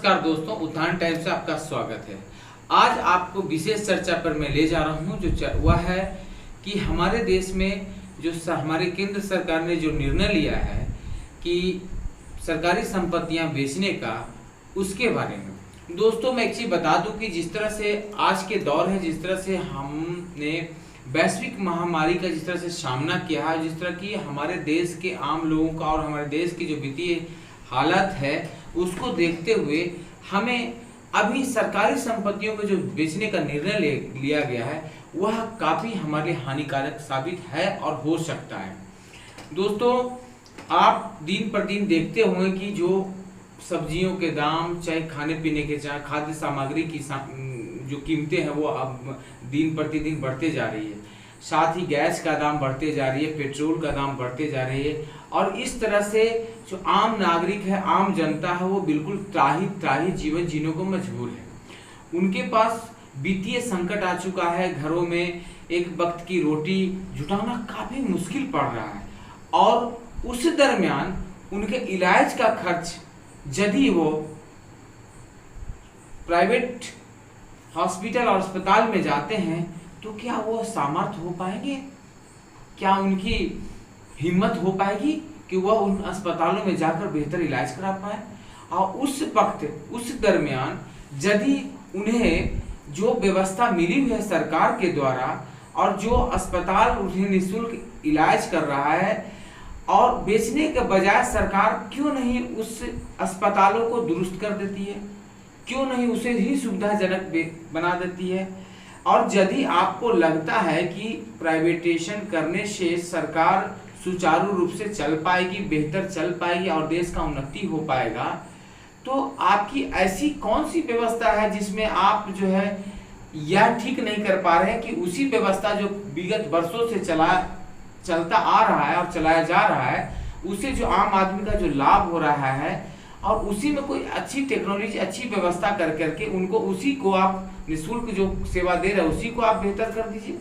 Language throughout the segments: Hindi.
नमस्कार दोस्तों, उत्थान टाइम से आपका स्वागत है। आज आपको विशेष चर्चा पर मैं ले जा रहा हूं, जो वह है कि हमारे देश में जो हमारे केंद्र सरकार ने जो निर्णय लिया है कि सरकारी संपत्तियां बेचने का, उसके बारे में। दोस्तों मैं एक चीज़ बता दूं कि जिस तरह से आज के दौर है, जिस तरह से हमने वैश्विक महामारी का जिस तरह से सामना किया है, जिस तरह की हमारे देश के आम लोगों का और हमारे देश की जो वित्तीय हालत है उसको देखते हुए हमें अभी सरकारी संपत्तियों में जो बेचने का निर्णय लिया गया है वह काफ़ी हमारे लिए हानिकारक साबित है और हो सकता है। दोस्तों आप दिन पर दिन देखते होंगे कि जो सब्जियों के दाम, चाहे खाने पीने के, चाहे खाद्य सामग्री की जो कीमतें हैं वो अब दिन प्रतिदिन बढ़ते जा रही है। साथ ही गैस का दाम बढ़ते जा रही है, पेट्रोल का दाम बढ़ते जा रही है और इस तरह से जो आम नागरिक है, आम जनता है, वो बिल्कुल त्राही जीवन जीने को मजबूर है। उनके पास वित्तीय संकट आ चुका है, घरों में एक वक्त की रोटी जुटाना काफ़ी मुश्किल पड़ रहा है और उस दरमियान उनके इलाज का खर्च यदि वो प्राइवेट हॉस्पिटल और अस्पताल में जाते हैं तो क्या वो सामर्थ्य हो पाएंगे? क्या उनकी हिम्मत हो पाएगी कि वह उन अस्पतालों में जाकर बेहतर इलाज करा पाए? और उस वक्त, उस दरमियान यदि उन्हें जो व्यवस्था मिली हुई है सरकार के द्वारा और जो अस्पताल उन्हें निःशुल्क इलाज कर रहा है और बेचने के बजाय सरकार क्यों नहीं उस अस्पतालों को दुरुस्त कर देती है, क्यों नहीं उसे ही सुविधाजनक बना देती है? और यदि आपको लगता है कि प्राइवेटेशन करने से सरकार सुचारू रूप से चल पाएगी, बेहतर चल पाएगी और देश का उन्नति हो पाएगा, तो आपकी ऐसी कौन सी व्यवस्था है जिसमें आप जो है यह ठीक नहीं कर पा रहे हैं कि उसी व्यवस्था जो विगत वर्षों से चलता आ रहा है और चलाया जा रहा है, उसे जो आम आदमी का जो लाभ हो रहा है और उसी में कोई अच्छी टेक्नोलॉजी, अच्छी व्यवस्था कर करके उनको उसी को आप निःशुल्क जो सेवा दे रहे हैं उसी को आप बेहतर कर दीजिए।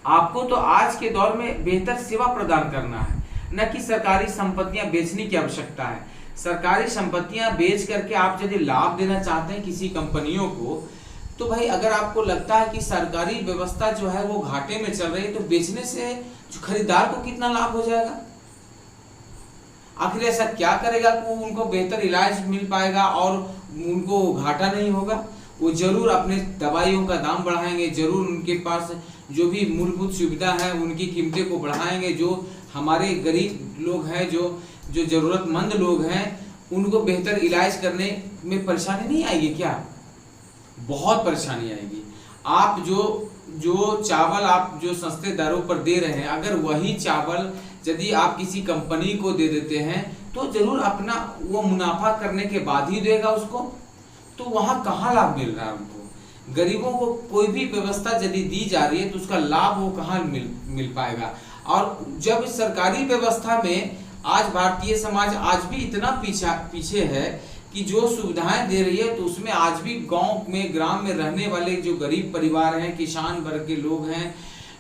आपको तो आज के दौर में बेहतर सेवा प्रदान करना है, न कि सरकारी संपत्तियां बेचने की आवश्यकता है। सरकारी संपत्तियां बेच करके आप यदि लाभ देना चाहते हैं किसी कंपनियों को, तो भाई अगर आपको लगता है कि सरकारी व्यवस्था जो है वो घाटे में चल रही है, तो बेचने से जो खरीदार को कितना लाभ हो जाएगा? आखिर ऐसा क्या करेगा कि उनको बेहतर इलाज मिल पाएगा और उनको घाटा नहीं होगा? वो जरूर अपने दवाइयों का दाम बढ़ाएंगे, जरूर उनके पास जो भी मूलभूत सुविधा है उनकी कीमतें को बढ़ाएंगे। जो हमारे गरीब लोग हैं, जो जरूरतमंद लोग हैं, उनको बेहतर इलाज करने में परेशानी नहीं आएगी क्या? बहुत परेशानी आएगी। आप जो चावल आप जो सस्ते दरों पर दे रहे हैं, अगर वही चावल यदि आप किसी कंपनी को दे देते हैं तो जरूर अपना वो मुनाफा करने के बाद ही देगा उसको, तो वहाँ कहाँ लाभ मिल रहा है उनको? गरीबों को कोई भी व्यवस्था यदि दी जा रही है तो उसका लाभ वो कहाँ मिल पाएगा? और जब सरकारी व्यवस्था में आज भारतीय समाज आज भी इतना पीछे है कि जो सुविधाएं दे रही है, तो उसमें आज भी गांव में, ग्राम में रहने वाले जो गरीब परिवार हैं, किसान वर्ग के लोग हैं,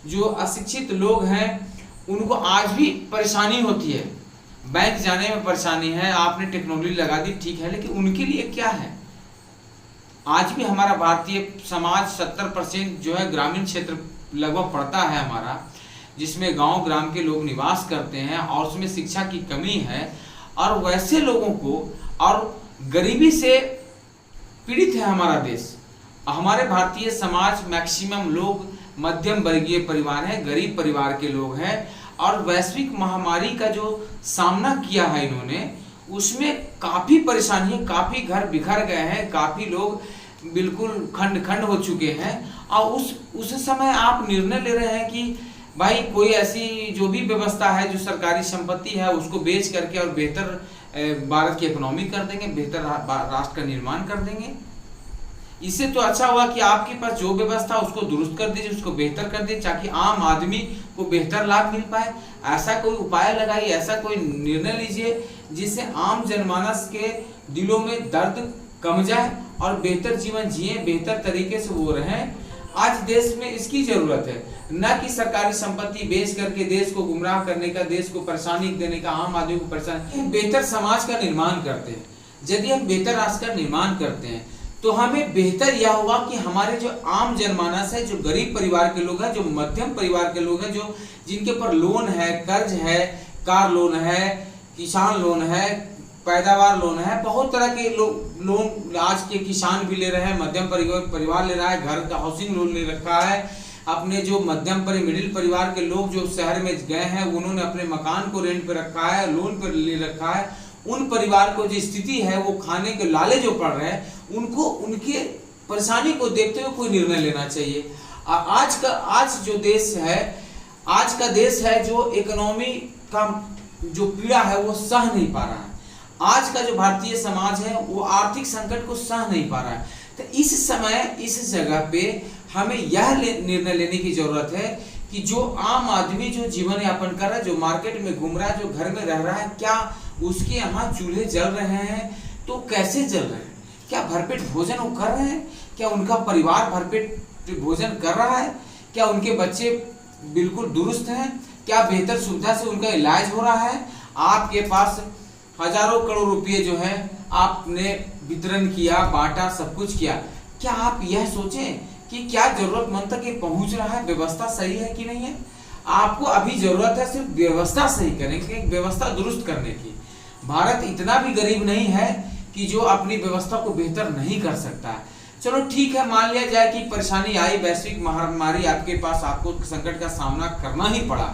जो अशिक्षित लोग हैं, उनको आज भी परेशानी होती है। बैंक जाने में परेशानी है। आपने टेक्नोलॉजी लगा दी, ठीक है, लेकिन उनके लिए क्या है? आज भी हमारा भारतीय समाज 70% जो है ग्रामीण क्षेत्र लगभग पड़ता है हमारा, जिसमें गांव ग्राम के लोग निवास करते हैं और उसमें शिक्षा की कमी है और वैसे लोगों को, और गरीबी से पीड़ित है हमारा देश। हमारे भारतीय समाज मैक्सिमम लोग मध्यम वर्गीय परिवार हैं, गरीब परिवार के लोग हैं और वैश्विक महामारी का जो सामना किया है इन्होंने, उसमें काफ़ी परेशानी है, काफ़ी घर बिखर गए हैं, काफ़ी लोग बिल्कुल खंड खंड हो चुके हैं। और उस समय आप निर्णय ले रहे हैं कि भाई कोई ऐसी जो भी व्यवस्था है, जो सरकारी संपत्ति है, उसको बेच करके और बेहतर भारत की इकोनॉमी कर देंगे, बेहतर राष्ट्र का निर्माण कर देंगे। इससे तो अच्छा हुआ कि आपके पास जो व्यवस्था उसको दुरुस्त कर दीजिए, उसको बेहतर कर दीजिए, ताकि आम आदमी को बेहतर लाभ मिल पाए। ऐसा कोई उपाय लगाइए, ऐसा कोई निर्णय लीजिए जिससे आम जनमानस के दिलों में दर्द कम जाए और बेहतर जीवन जिए, बेहतर तरीके से वो रहें। आज देश में इसकी जरूरत है, न कि सरकारी संपत्ति बेच करके देश को गुमराह करने का, देश को परेशानी देने का, आम आदमी को परेशानी। बेहतर समाज का निर्माण करते हैं, यदि हम बेहतर राष्ट्र का निर्माण करते हैं तो हमें बेहतर यह होगा कि हमारे जो आम जनमानस है, जो गरीब परिवार के लोग हैं, जो मध्यम परिवार के लोग हैं, जो जिनके ऊपर लोन है, कर्ज है, कार लोन है, किसान लोन है, पैदावार लोन है, बहुत तरह के लोन आज के किसान भी ले रहे हैं, मध्यम परिवार ले रहा है, घर का हाउसिंग लोन ले रखा है। अपने जो मध्यम मिडिल परिवार के लोग जो शहर में गए हैं उन्होंने अपने मकान को रेंट पे रखा है, लोन पर ले रखा है। उन परिवार को जो स्थिति है वो खाने के लाले जो पड़ रहे हैं, उनको उनके परेशानी को देखते हुए कोई निर्णय लेना चाहिए। आज जो देश है, आज का देश है जो इकोनॉमी का जो पीड़ा है वो सह नहीं पा रहा है। आज का जो भारतीय समाज है वो आर्थिक संकट को सह नहीं पा रहा है। तो इस समय इस जगह पे हमें यह निर्णय लेने की जरूरत है कि जो आम आदमी जो जीवन यापन कर रहा है, जो मार्केट में घूम रहा है, जो घर में रह रहा है, क्या उसके यहाँ चूल्हे जल रहे हैं? तो कैसे जल रहे हैं? क्या भरपेट भोजन वो कर रहे हैं? क्या उनका परिवार भरपेट भोजन कर रहा है? क्या उनके बच्चे बिल्कुल दुरुस्त हैं? क्या बेहतर सुविधा से उनका इलाज हो रहा है? आपके पास हजारों करोड़ रुपए जो है आपने वितरण किया, बांटा, सब कुछ किया। क्या आप यह सोचें कि क्या जरूरतमंद तक ये पहुंच रहा है? व्यवस्था सही है कि नहीं है? आपको अभी जरूरत है सिर्फ व्यवस्था सही करने की, व्यवस्था दुरुस्त करने की। भारत इतना भी गरीब नहीं है कि जो अपनी व्यवस्था को बेहतर नहीं कर सकता है। चलो ठीक है, मान लिया जाए कि परेशानी आई, वैश्विक महामारी आपके पास, आपको संकट का सामना करना ही पड़ा,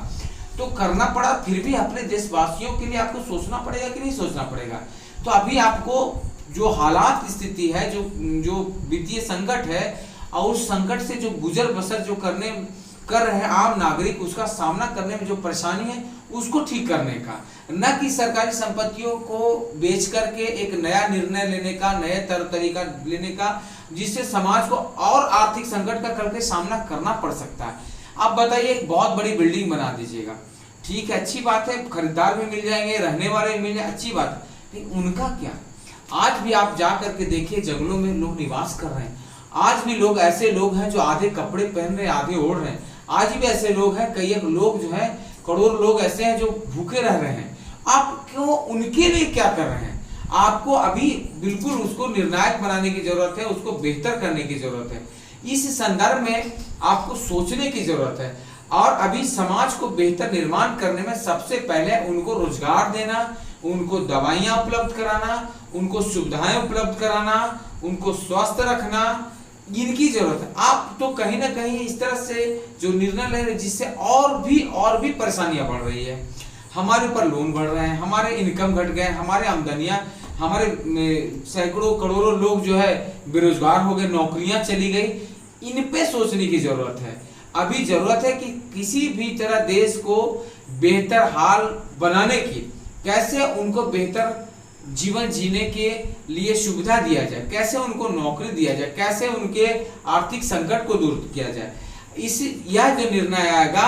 तो करना पड़ा, फिर भी अपने देशवासियों के लिए आपको सोचना पड़ेगा कि नहीं सोचना पड़ेगा? तो अभी आपको जो हालात स्थिति है, जो वित्तीय संकट है और उस संकट से जो गुजर बसर जो कर रहे हैं आम नागरिक, उसका सामना करने में जो परेशानी है उसको ठीक करने का, न कि सरकारी संपत्तियों को बेच करके एक नया निर्णय लेने का, नया तरीका लेने का, जिससे समाज को और आर्थिक संकट का करके सामना करना पड़ सकता है। आप बताइए, एक बहुत बड़ी बिल्डिंग बना दीजिएगा, ठीक है, अच्छी बात है, खरीदार भी मिल जाएंगे, रहने वाले भी मिल जाएंगे, अच्छी बात है, लेकिन उनका क्या? आज भी आप जा करके देखिए, जंगलों में लोग निवास कर रहे हैं। आज भी लोग ऐसे लोग हैं जो आधे कपड़े पहन रहे हैं, आधे ओढ़ रहे हैं। आज भी ऐसे लोग हैं, कई लोग जो है, करोड़ों लोग ऐसे हैं जो भूखे रह रहे हैं। आप क्यों उनके लिए क्या कर रहे हैं? आपको अभी बिल्कुल उसको निर्णायक बनाने की जरूरत है, उसको बेहतर करने की जरूरत है। इस संदर्भ में आपको सोचने की जरूरत है। और अभी समाज को बेहतर निर्माण करने में सबसे पहले उनको रोजगार देना, उनको दवाइयां उपलब्ध कराना, उनको सुविधाएं उपलब्ध कराना, उनको स्वस्थ रखना, इनकी जरूरत है। आप तो कहीं ना कहीं इस तरह से जो निर्णय ले रहे हैं जिससे और भी परेशानियां बढ़ रही है। हमारे ऊपर लोन बढ़ रहे हैं, हमारे इनकम घट गए, हमारे आमदनियां, हमारे सैकड़ों करोड़ों लोग जो है बेरोजगार हो गए, नौकरियां चली गई। इन पे सोचने की जरूरत है। अभी जरूरत है कि किसी भी तरह देश को बेहतर हाल बनाने की, कैसे उनको बेहतर जीवन जीने के लिए सुविधा दिया जाए, कैसे उनको नौकरी दिया जाए, कैसे उनके आर्थिक संकट को दूर किया जाए। यह जो निर्णय आएगा,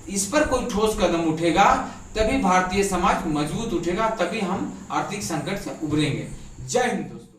इस पर कोई ठोस कदम उठेगा, तभी भारतीय समाज मजबूत उठेगा, तभी हम आर्थिक संकट से उभरेंगे। जय हिंद दोस्तों।